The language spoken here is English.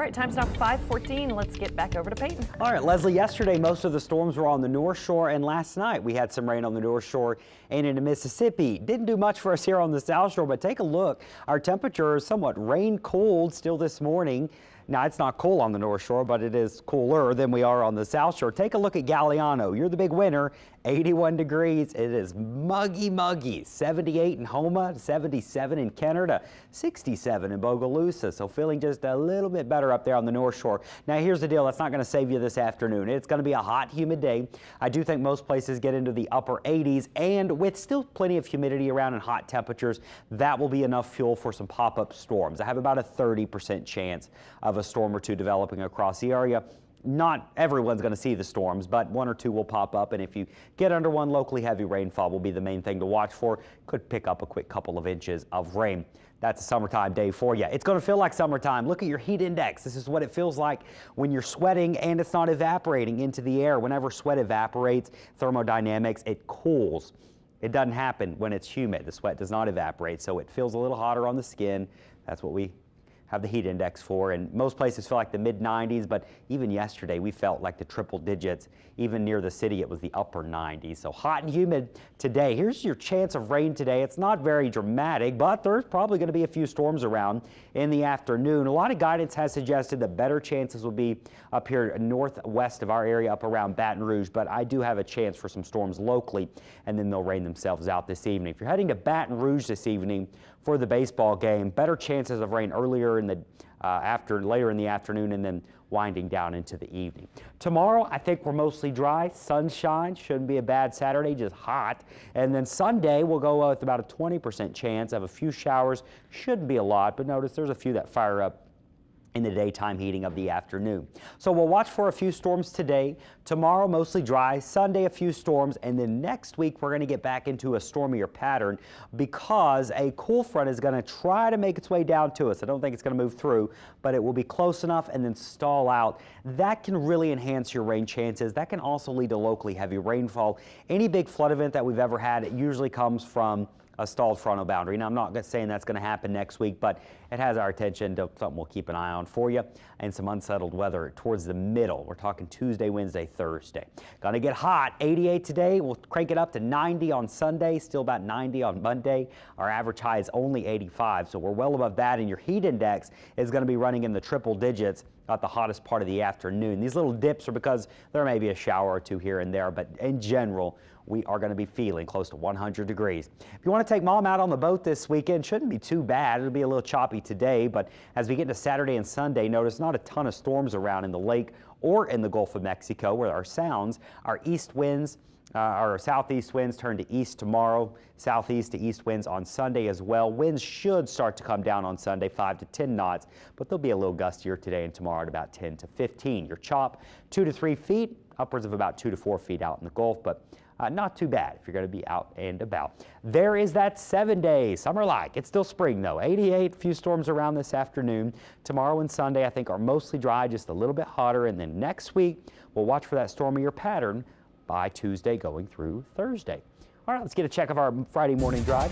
right, time's now 5:14. Let's get back over to Peyton. All right, Leslie, yesterday most of the storms were on the North Shore, and last night we had some rain on the North Shore and into Mississippi. Didn't do much for us here on the South Shore, but take a look. Our temperature is somewhat rain cold still this morning. Now, it's not cool on the North Shore, but it is cooler than we are on the South Shore. Take a look at Galliano. You're the big winner. 81 degrees. It is muggy. 78 in Homa, 77 in Kenner, 67 in Bogalusa. So feeling just a little bit better up there on the North Shore. Now, here's the deal. That's not going to save you this afternoon. It's going to be a hot, humid day. I do think most places get into the upper 80s, and with still plenty of humidity around and hot temperatures, that will be enough fuel for some pop-up storms. I have about a 30% chance of a storm or two developing across the area. Not everyone's going to see the storms, but one or two will pop up, and if you get under one, locally heavy rainfall will be the main thing to watch for. Could pick up a quick couple of inches of rain. That's a summertime day for you. It's going to feel like summertime. Look at your heat index. This is what it feels like when you're sweating and it's not evaporating into the air. Whenever sweat evaporates, thermodynamics, it cools. It doesn't happen when it's humid. The sweat does not evaporate, so it feels a little hotter on the skin. That's what we have the heat index for, and most places feel like the mid-90s, but even yesterday we felt like the triple digits. Even near the city it was the upper 90s. So hot and humid today. Here's your chance of rain today. It's not very dramatic, but there's probably going to be a few storms around in the afternoon. A lot of guidance has suggested that better chances will be up here northwest of our area, up around Baton Rouge, but I do have a chance for some storms locally, and then they'll rain themselves out this evening. If you're heading to Baton Rouge this evening for the baseball game, better chances of rain earlier in the later in the afternoon, and then winding down into the evening. Tomorrow, I think we're mostly dry, sunshine, shouldn't be a bad Saturday, just hot. And then Sunday, we'll go with about a 20% chance of a few showers. Shouldn't be a lot, but notice there's a few that fire up in the daytime heating of the afternoon. So we'll watch for a few storms today. Tomorrow, mostly dry. Sunday, a few storms. And then next week, we're going to get back into a stormier pattern because a cool front is going to try to make its way down to us. I don't think it's going to move through, but it will be close enough and then stall out. That can really enhance your rain chances. That can also lead to locally heavy rainfall. Any big flood event that we've ever had, it usually comes from a stalled frontal boundary. Now, I'm not saying that's going to happen next week, but it has our attention to something we'll keep an eye on for you, and some unsettled weather towards the middle. We're talking Tuesday, Wednesday, Thursday. Going to get hot. 88 today. We'll crank it up to 90 on Sunday, still about 90 on Monday. Our average high is only 85, so we're well above that, and your heat index is going to be running in the triple digits at the hottest part of the afternoon. These little dips are because there may be a shower or two here and there, but in general, we are going to be feeling close to 100 degrees. If you want to take mom out on the boat this weekend, shouldn't be too bad. It'll be a little choppy today, but as we get into Saturday and Sunday, notice not a ton of storms around in the lake or in the Gulf of Mexico where our sounds, our east winds, our southeast winds turn to east tomorrow, southeast to east winds on Sunday as well. Winds should start to come down on Sunday, 5 to 10 knots, but they'll be a little gustier today and tomorrow at about 10 to 15. Your chop, 2 to 3 feet, upwards of about 2 to 4 feet out in the Gulf, but not too bad if you're going to be out and about. There is that 7-day summer-like. It's still spring though. 88, few storms around this afternoon. Tomorrow and Sunday I think are mostly dry, just a little bit hotter, and then next week we'll watch for that stormier pattern by Tuesday going through Thursday. All right, let's get a check of our Friday morning drive.